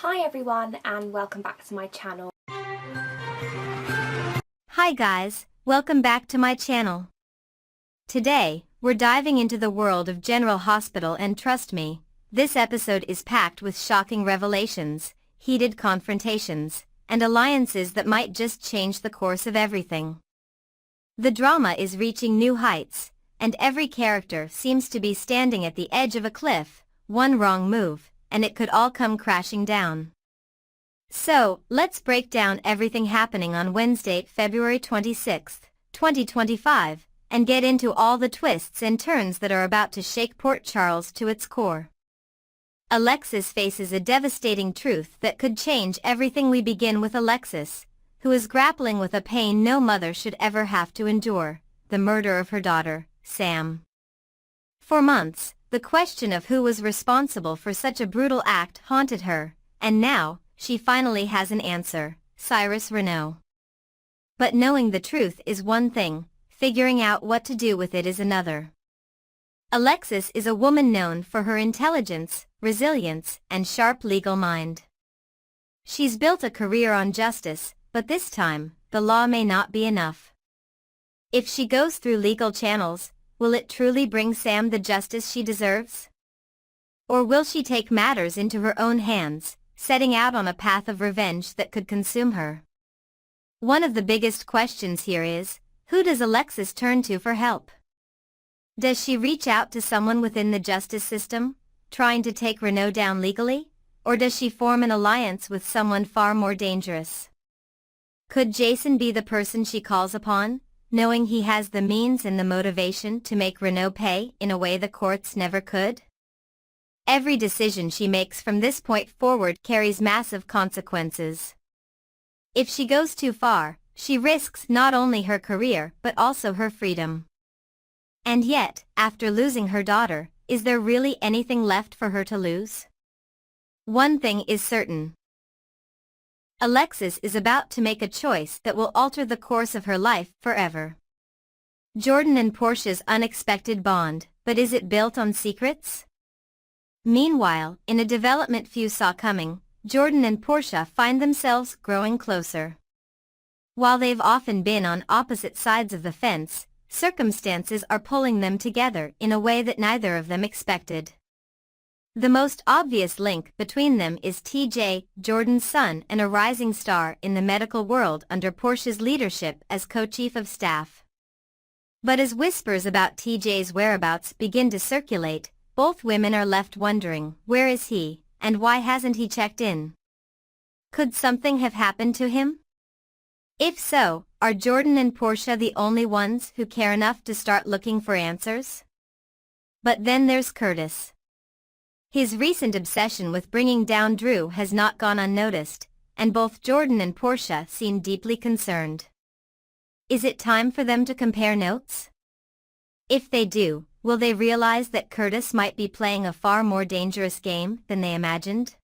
Hi everyone and welcome back to my channel. Hi guys, welcome back to my channel. Today, we're diving into the world of General Hospital and trust me, this episode is packed with shocking revelations, heated confrontations, and alliances that might just change the course of everything. The drama is reaching new heights, and every character seems to be standing at the edge of a cliff, one wrong move, and it could all come crashing down. So, let's break down everything happening on Wednesday, February 26, 2025, and get into all the twists and turns that are about to shake Port Charles to its core. Alexis faces a devastating truth that could change everything. We begin with Alexis, who is grappling with a pain no mother should ever have to endure, the murder of her daughter, Sam. For months, the question of who was responsible for such a brutal act haunted her, and now, she finally has an answer, Cyrus Renaud. But knowing the truth is one thing, figuring out what to do with it is another. Alexis is a woman known for her intelligence, resilience, and sharp legal mind. She's built a career on justice, but this time, the law may not be enough. If she goes through legal channels, will it truly bring Sam the justice she deserves? Or will she take matters into her own hands, setting out on a path of revenge that could consume her? One of the biggest questions here is, who does Alexis turn to for help? Does she reach out to someone within the justice system, trying to take Renaud down legally? Or does she form an alliance with someone far more dangerous? Could Jason be the person she calls upon, knowing he has the means and the motivation to make Renaud pay in a way the courts never could? Every decision she makes from this point forward carries massive consequences. If she goes too far, she risks not only her career but also her freedom. And yet, after losing her daughter, is there really anything left for her to lose? One thing is certain. Alexis is about to make a choice that will alter the course of her life forever. Jordan and Portia's unexpected bond, but is it built on secrets? Meanwhile, in a development few saw coming, Jordan and Portia find themselves growing closer. While they've often been on opposite sides of the fence, circumstances are pulling them together in a way that neither of them expected. The most obvious link between them is TJ, Jordan's son and a rising star in the medical world under Portia's leadership as co-chief of staff. But as whispers about TJ's whereabouts begin to circulate, both women are left wondering, where is he, and why hasn't he checked in? Could something have happened to him? If so, are Jordan and Portia the only ones who care enough to start looking for answers? But then there's Curtis. His recent obsession with bringing down Drew has not gone unnoticed, and both Jordan and Portia seem deeply concerned. Is it time for them to compare notes? If they do, will they realize that Curtis might be playing a far more dangerous game than they imagined?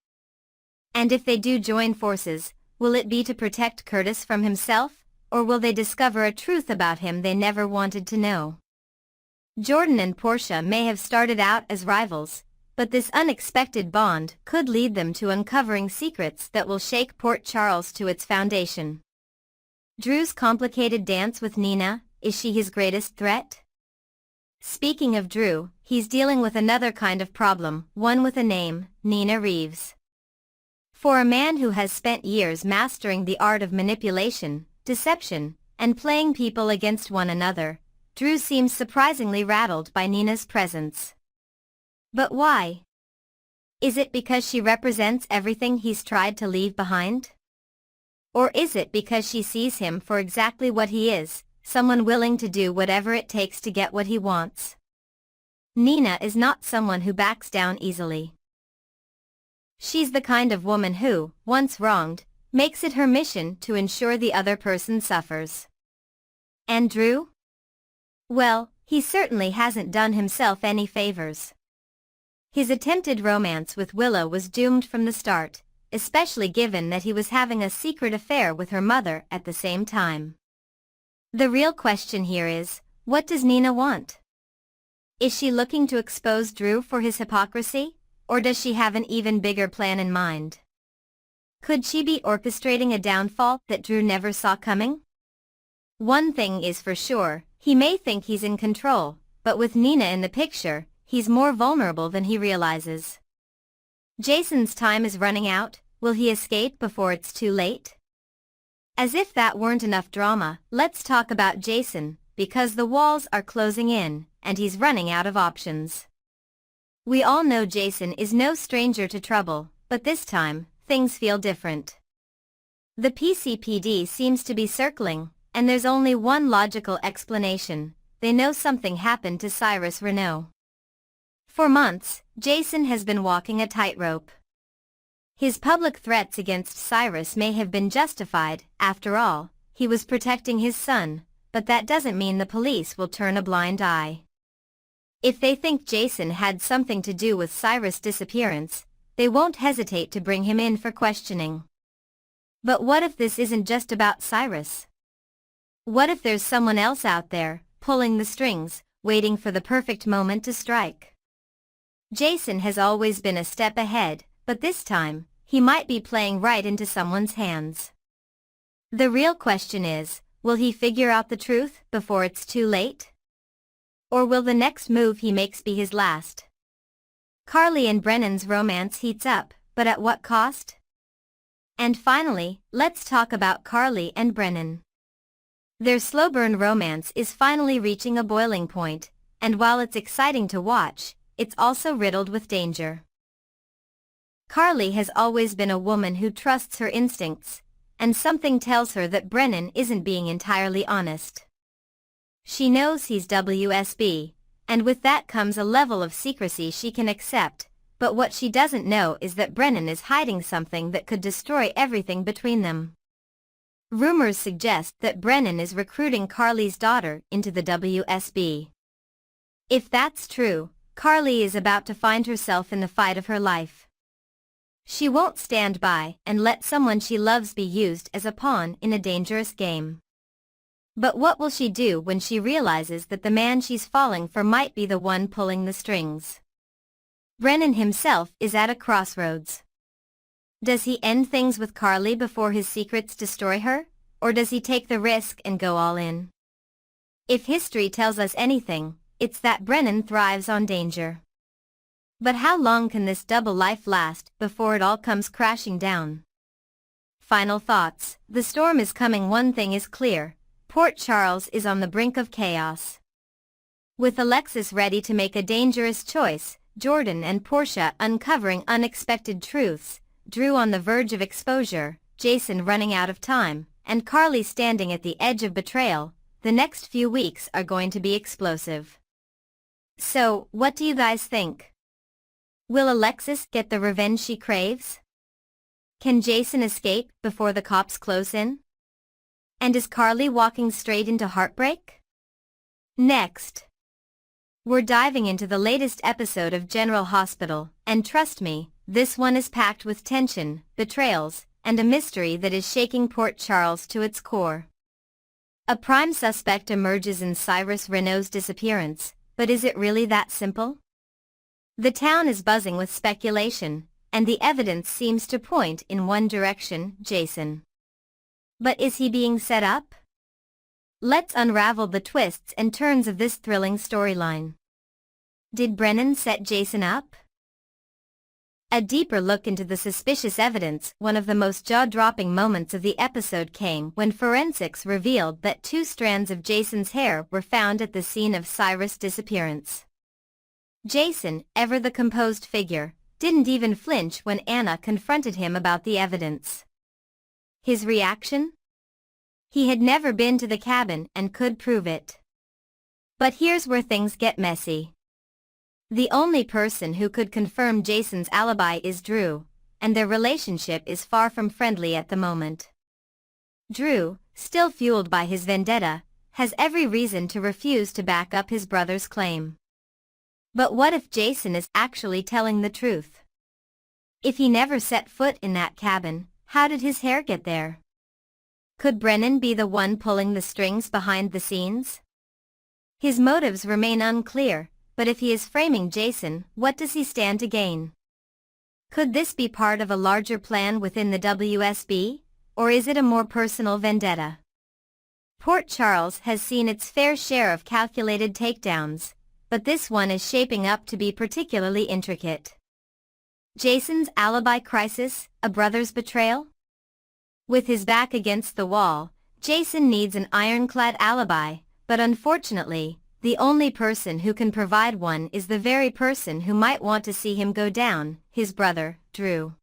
And if they do join forces, will it be to protect Curtis from himself, or will they discover a truth about him they never wanted to know? Jordan and Portia may have started out as rivals, but this unexpected bond could lead them to uncovering secrets that will shake Port Charles to its foundation. Drew's complicated dance with Nina, is she his greatest threat? Speaking of Drew, he's dealing with another kind of problem, one with a name, Nina Reeves. For a man who has spent years mastering the art of manipulation, deception, and playing people against one another, Drew seems surprisingly rattled by Nina's presence. But why? Is it because she represents everything he's tried to leave behind? Or is it because she sees him for exactly what he is, someone willing to do whatever it takes to get what he wants? Nina is not someone who backs down easily. She's the kind of woman who, once wronged, makes it her mission to ensure the other person suffers. And Drew? Well, he certainly hasn't done himself any favors. His attempted romance with Willow was doomed from the start, especially given that he was having a secret affair with her mother at the same time. The real question here is, what does Nina want? Is she looking to expose Drew for his hypocrisy, or does she have an even bigger plan in mind? Could she be orchestrating a downfall that Drew never saw coming? One thing is for sure, he may think he's in control, but with Nina in the picture, he's more vulnerable than he realizes. Jason's time is running out. Will he escape before it's too late? As if that weren't enough drama, let's talk about Jason, because the walls are closing in, and he's running out of options. We all know Jason is no stranger to trouble, but this time, things feel different. The PCPD seems to be circling, and there's only one logical explanation. They know something happened to Cyrus Renault. For months, Jason has been walking a tightrope. His public threats against Cyrus may have been justified. After all, he was protecting his son, but that doesn't mean the police will turn a blind eye. If they think Jason had something to do with Cyrus' disappearance, they won't hesitate to bring him in for questioning. But what if this isn't just about Cyrus? What if there's someone else out there, pulling the strings, waiting for the perfect moment to strike? Jason has always been a step ahead, but this time, he might be playing right into someone's hands. The real question is, will he figure out the truth before it's too late? Or will the next move he makes be his last? Carly and Brennan's romance heats up, but at what cost? And finally, let's talk about Carly and Brennan. Their slow-burn romance is finally reaching a boiling point, and while it's exciting to watch, it's also riddled with danger. Carly has always been a woman who trusts her instincts, and something tells her that Brennan isn't being entirely honest. She knows he's WSB, and with that comes a level of secrecy she can accept, but what she doesn't know is that Brennan is hiding something that could destroy everything between them. Rumors suggest that Brennan is recruiting Carly's daughter into the WSB. If that's true, Carly is about to find herself in the fight of her life. She won't stand by and let someone she loves be used as a pawn in a dangerous game. But what will she do when she realizes that the man she's falling for might be the one pulling the strings? Brennan himself is at a crossroads. Does he end things with Carly before his secrets destroy her, or does he take the risk and go all in? If history tells us anything, it's that Brennan thrives on danger. But how long can this double life last before it all comes crashing down? Final thoughts. The storm is coming. One thing is clear. Port Charles is on the brink of chaos. With Alexis ready to make a dangerous choice, Jordan and Portia uncovering unexpected truths, Drew on the verge of exposure, Jason running out of time, and Carly standing at the edge of betrayal, the next few weeks are going to be explosive. So, what do you guys think? Will Alexis get the revenge she craves? Can Jason escape before the cops close in? And is Carly walking straight into heartbreak? Next, we're diving into the latest episode of General Hospital, and trust me, this one is packed with tension, betrayals, and a mystery that is shaking Port Charles to its core. A prime suspect emerges in Cyrus Renault's disappearance, but is it really that simple? The town is buzzing with speculation, and the evidence seems to point in one direction, Jason. But is he being set up? Let's unravel the twists and turns of this thrilling storyline. Did Brennan set Jason up? A deeper look into the suspicious evidence. One of the most jaw-dropping moments of the episode came when forensics revealed that 2 strands of Jason's hair were found at the scene of Cyrus' disappearance. Jason, ever the composed figure, didn't even flinch when Anna confronted him about the evidence. His reaction? He had never been to the cabin and could prove it. But here's where things get messy. The only person who could confirm Jason's alibi is Drew, and their relationship is far from friendly at the moment. Drew, still fueled by his vendetta, has every reason to refuse to back up his brother's claim. But what if Jason is actually telling the truth? If he never set foot in that cabin, how did his hair get there? Could Brennan be the one pulling the strings behind the scenes? His motives remain unclear, but if he is framing Jason, what does he stand to gain? Could this be part of a larger plan within the WSB, or is it a more personal vendetta? Port Charles has seen its fair share of calculated takedowns, but this one is shaping up to be particularly intricate. Jason's alibi crisis, a brother's betrayal? With his back against the wall, Jason needs an ironclad alibi, but unfortunately, the only person who can provide one is the very person who might want to see him go down, his brother, Drew.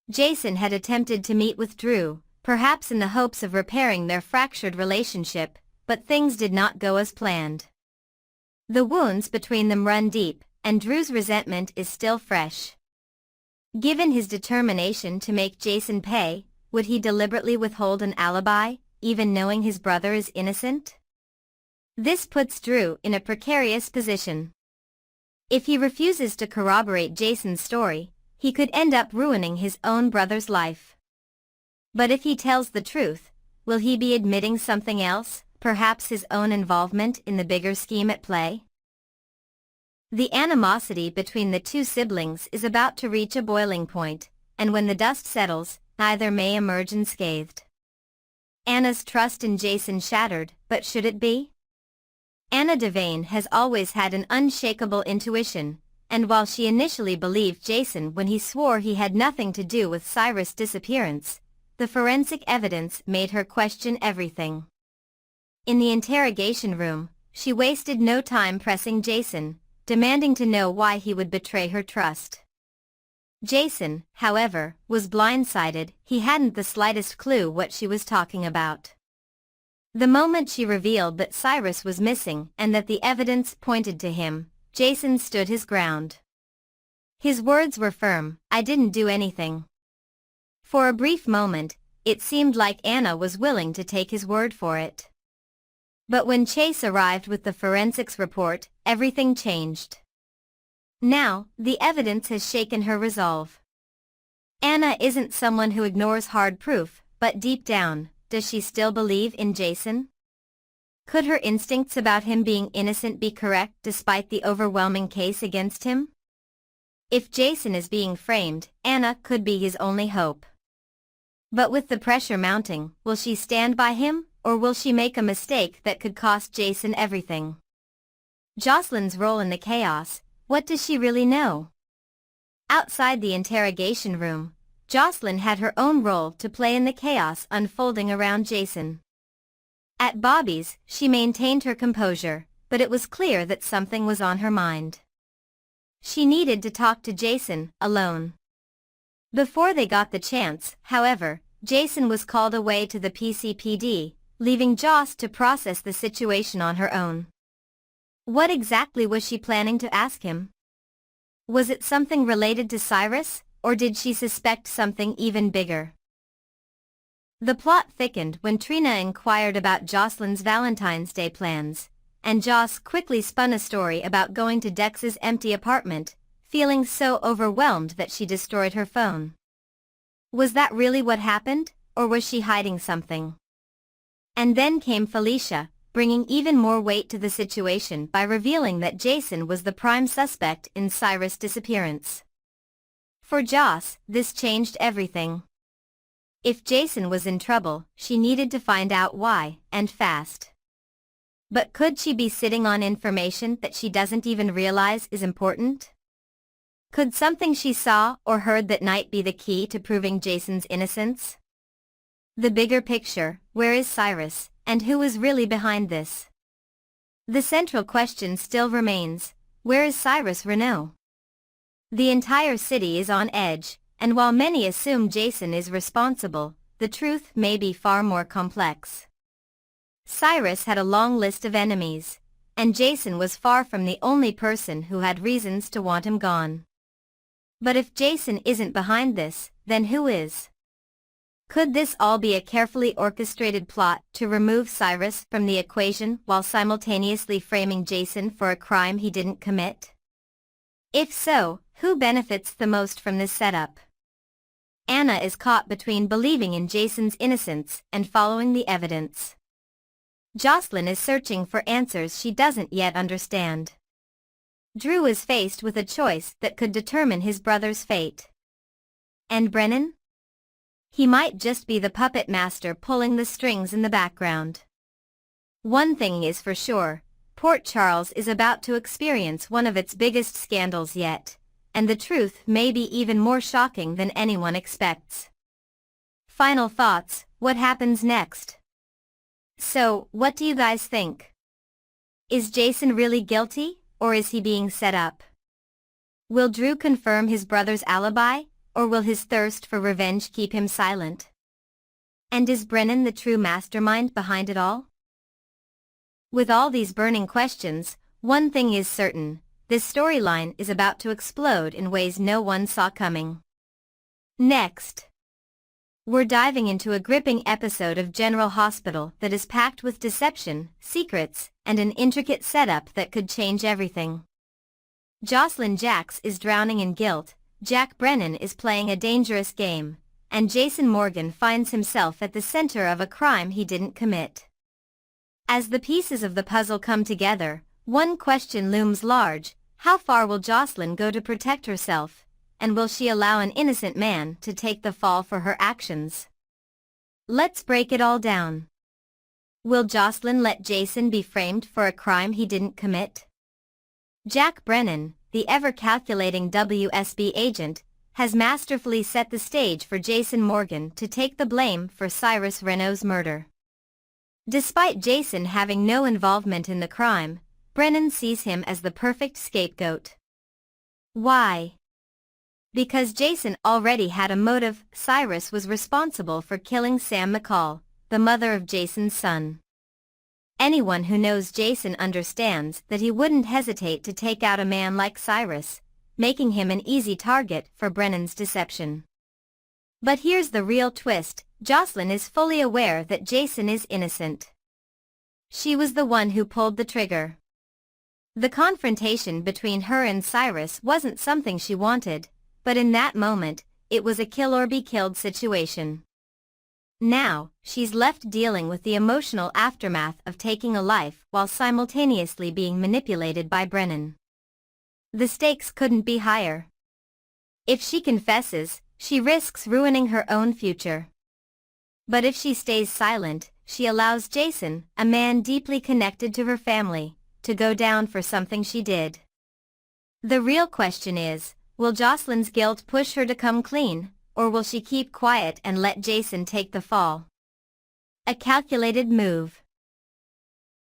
Jason had attempted to meet with Drew, perhaps in the hopes of repairing their fractured relationship, but things did not go as planned. The wounds between them run deep, and Drew's resentment is still fresh. Given his determination to make Jason pay, would he deliberately withhold an alibi, even knowing his brother is innocent? This puts Drew in a precarious position. If he refuses to corroborate Jason's story, he could end up ruining his own brother's life. But if he tells the truth, will he be admitting something else, perhaps his own involvement in the bigger scheme at play? The animosity between the two siblings is about to reach a boiling point, and when the dust settles, neither may emerge unscathed. Anna's trust in Jason shattered, but should it be? Anna Devane has always had an unshakable intuition, and while she initially believed Jason when he swore he had nothing to do with Cyrus' disappearance, the forensic evidence made her question everything. In the interrogation room, she wasted no time pressing Jason, demanding to know why he would betray her trust. Jason, however, was blindsided. He hadn't the slightest clue what she was talking about. The moment she revealed that Cyrus was missing and that the evidence pointed to him, Jason stood his ground. His words were firm, "I didn't do anything." For a brief moment, it seemed like Anna was willing to take his word for it. But when Chase arrived with the forensics report, everything changed. Now, the evidence has shaken her resolve. Anna isn't someone who ignores hard proof, but deep down, does she still believe in Jason? Could her instincts about him being innocent be correct despite the overwhelming case against him? If Jason is being framed, Anna could be his only hope. But with the pressure mounting, will she stand by him, or will she make a mistake that could cost Jason everything? Jocelyn's role in the chaos, what does she really know? Outside the interrogation room, Jocelyn had her own role to play in the chaos unfolding around Jason. At Bobby's, she maintained her composure, but it was clear that something was on her mind. She needed to talk to Jason, alone. Before they got the chance, however, Jason was called away to the PCPD, leaving Joss to process the situation on her own. What exactly was she planning to ask him? Was it something related to Cyrus, or did she suspect something even bigger? The plot thickened when Trina inquired about Jocelyn's Valentine's Day plans, and Joss quickly spun a story about going to Dex's empty apartment, feeling so overwhelmed that she destroyed her phone. Was that really what happened, or was she hiding something? And then came Felicia, bringing even more weight to the situation by revealing that Jason was the prime suspect in Cyrus' disappearance. For Joss, this changed everything. If Jason was in trouble, she needed to find out why, and fast. But could she be sitting on information that she doesn't even realize is important? Could something she saw or heard that night be the key to proving Jason's innocence? The bigger picture, where is Cyrus, and who is really behind this? The central question still remains, where is Cyrus Renault? The entire city is on edge, and while many assume Jason is responsible, the truth may be far more complex. Cyrus had a long list of enemies, and Jason was far from the only person who had reasons to want him gone. But if Jason isn't behind this, then who is? Could this all be a carefully orchestrated plot to remove Cyrus from the equation while simultaneously framing Jason for a crime he didn't commit? If so, who benefits the most from this setup? Anna is caught between believing in Jason's innocence and following the evidence. Jocelyn is searching for answers she doesn't yet understand. Drew is faced with a choice that could determine his brother's fate. And Brennan? He might just be the puppet master pulling the strings in the background. One thing is for sure, Port Charles is about to experience one of its biggest scandals yet, and the truth may be even more shocking than anyone expects. Final thoughts, what happens next? So, what do you guys think? Is Jason really guilty, or is he being set up? Will Drew confirm his brother's alibi, or will his thirst for revenge keep him silent? And is Brennan the true mastermind behind it all? With all these burning questions, one thing is certain, this storyline is about to explode in ways no one saw coming. Next, we're diving into a gripping episode of General Hospital that is packed with deception, secrets, and an intricate setup that could change everything. Jocelyn Jacks is drowning in guilt, Jack Brennan is playing a dangerous game, and Jason Morgan finds himself at the center of a crime he didn't commit. As the pieces of the puzzle come together, one question looms large: how far will Jocelyn go to protect herself, and will she allow an innocent man to take the fall for her actions? Let's break it all down. Will Jocelyn let Jason be framed for a crime he didn't commit? Jack Brennan, the ever-calculating WSB agent, has masterfully set the stage for Jason Morgan to take the blame for Cyrus Renault's murder. Despite Jason having no involvement in the crime, Brennan sees him as the perfect scapegoat. Why? Because Jason already had a motive. Cyrus was responsible for killing Sam McCall, the mother of Jason's son. Anyone who knows Jason understands that he wouldn't hesitate to take out a man like Cyrus, making him an easy target for Brennan's deception. But here's the real twist: Jocelyn is fully aware that Jason is innocent. She was the one who pulled the trigger. The confrontation between her and Cyrus wasn't something she wanted, but in that moment, it was a kill or be killed situation. Now, she's left dealing with the emotional aftermath of taking a life while simultaneously being manipulated by Brennan. The stakes couldn't be higher. If she confesses, she risks ruining her own future. But if she stays silent, she allows Jason, a man deeply connected to her family, to go down for something she did. The real question is, will Jocelyn's guilt push her to come clean, or will she keep quiet and let Jason take the fall? A calculated move.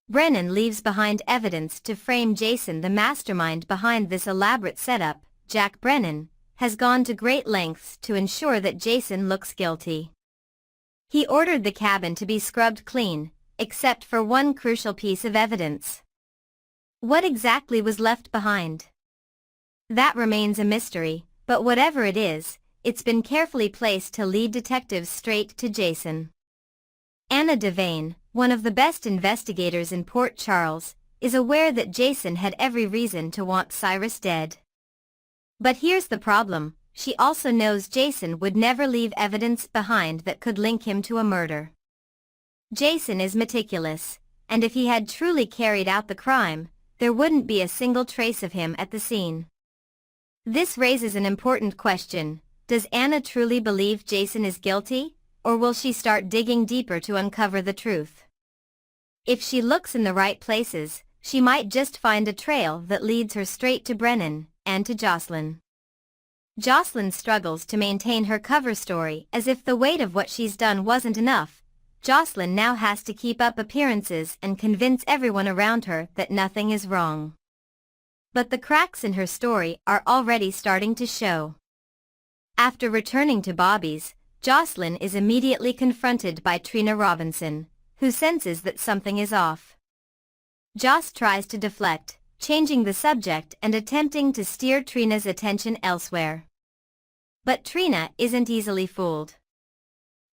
Brennan leaves behind evidence to frame Jason. The mastermind behind this elaborate setup, Jack Brennan, has gone to great lengths to ensure that Jason looks guilty. He ordered the cabin to be scrubbed clean, except for one crucial piece of evidence. What exactly was left behind? That remains a mystery, but whatever it is, it's been carefully placed to lead detectives straight to Jason. Anna Devane, one of the best investigators in Port Charles, is aware that Jason had every reason to want Cyrus dead. But here's the problem: she also knows Jason would never leave evidence behind that could link him to a murder. Jason is meticulous, and if he had truly carried out the crime, there wouldn't be a single trace of him at the scene. This raises an important question: does Anna truly believe Jason is guilty, or will she start digging deeper to uncover the truth? If she looks in the right places, she might just find a trail that leads her straight to Brennan, and to Jocelyn. Jocelyn struggles to maintain her cover story as if the weight of what she's done wasn't enough. Jocelyn now has to keep up appearances and convince everyone around her that nothing is wrong. But the cracks in her story are already starting to show. After returning to Bobby's, Jocelyn is immediately confronted by Trina Robinson, who senses that something is off. Joss tries to deflect, changing the subject and attempting to steer Trina's attention elsewhere. But Trina isn't easily fooled.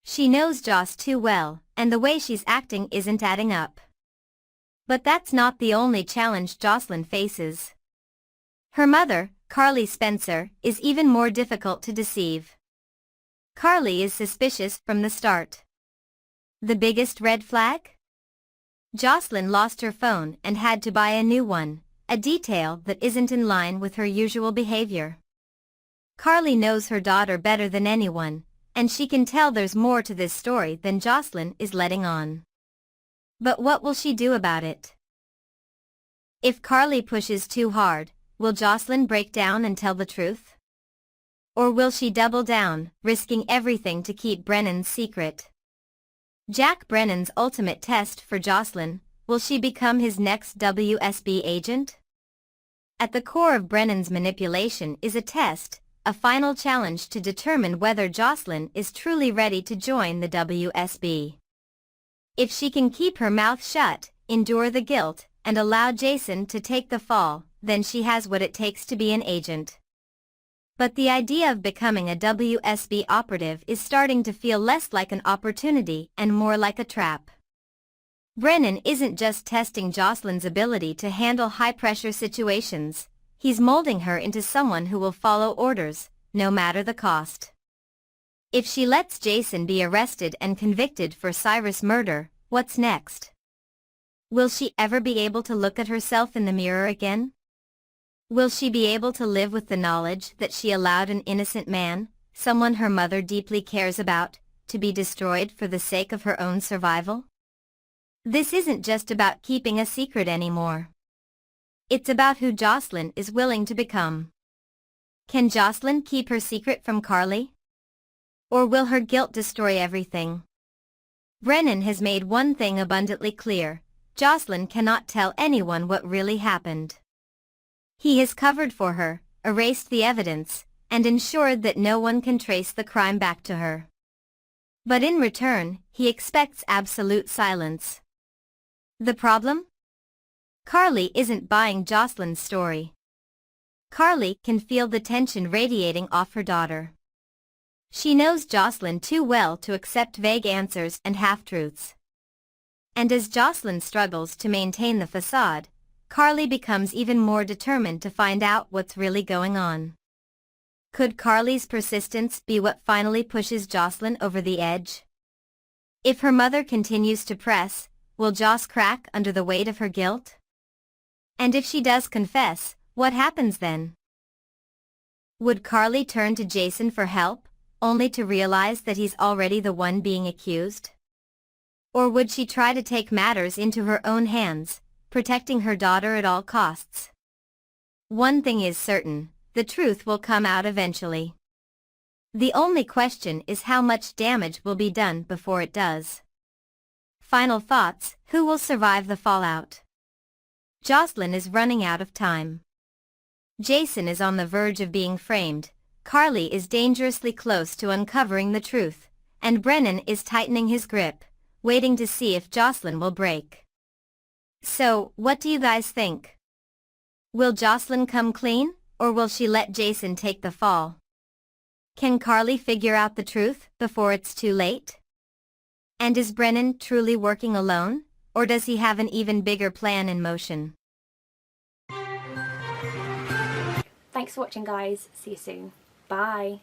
She knows Joss too well, and the way she's acting isn't adding up. But that's not the only challenge Jocelyn faces. Her mother, Carly Spencer, is even more difficult to deceive. Carly is suspicious from the start. The biggest red flag? Jocelyn lost her phone and had to buy a new one, a detail that isn't in line with her usual behavior. Carly knows her daughter better than anyone, and she can tell there's more to this story than Jocelyn is letting on. But what will she do about it? If Carly pushes too hard, will Jocelyn break down and tell the truth? Or will she double down, risking everything to keep Brennan's secret? Jack Brennan's ultimate test for Jocelyn, will she become his next WSB agent? At the core of Brennan's manipulation is a test, a final challenge to determine whether Jocelyn is truly ready to join the WSB. If she can keep her mouth shut, endure the guilt, and allow Jason to take the fall, then she has what it takes to be an agent. But the idea of becoming a WSB operative is starting to feel less like an opportunity and more like a trap. Brennan isn't just testing Jocelyn's ability to handle high-pressure situations, he's molding her into someone who will follow orders, no matter the cost. If she lets Jason be arrested and convicted for Cyrus' murder, what's next? Will she ever be able to look at herself in the mirror again? Will she be able to live with the knowledge that she allowed an innocent man, someone her mother deeply cares about, to be destroyed for the sake of her own survival? This isn't just about keeping a secret anymore. It's about who Jocelyn is willing to become. Can Jocelyn keep her secret from Carly? Or will her guilt destroy everything? Brennan has made one thing abundantly clear: Jocelyn cannot tell anyone what really happened. He has covered for her, erased the evidence, and ensured that no one can trace the crime back to her. But in return, he expects absolute silence. The problem? Carly isn't buying Jocelyn's story. Carly can feel the tension radiating off her daughter. She knows Jocelyn too well to accept vague answers and half-truths. And as Jocelyn struggles to maintain the facade, Carly becomes even more determined to find out what's really going on. Could Carly's persistence be what finally pushes Jocelyn over the edge? If her mother continues to press, will Joss crack under the weight of her guilt? And if she does confess, what happens then? Would Carly turn to Jason for help, only to realize that he's already the one being accused? Or would she try to take matters into her own hands, protecting her daughter at all costs? One thing is certain: the truth will come out eventually. The only question is how much damage will be done before it does. Final thoughts: who will survive the fallout? Jocelyn is running out of time. Jason is on the verge of being framed, Carly is dangerously close to uncovering the truth, and Brennan is tightening his grip, waiting to see if Jocelyn will break. So, what do you guys think? Will Jocelyn come clean, or will she let Jason take the fall? Can Carly figure out the truth before it's too late? And is Brennan truly working alone, or does he have an even bigger plan in motion? Thanks for watching, guys. See you soon. Bye.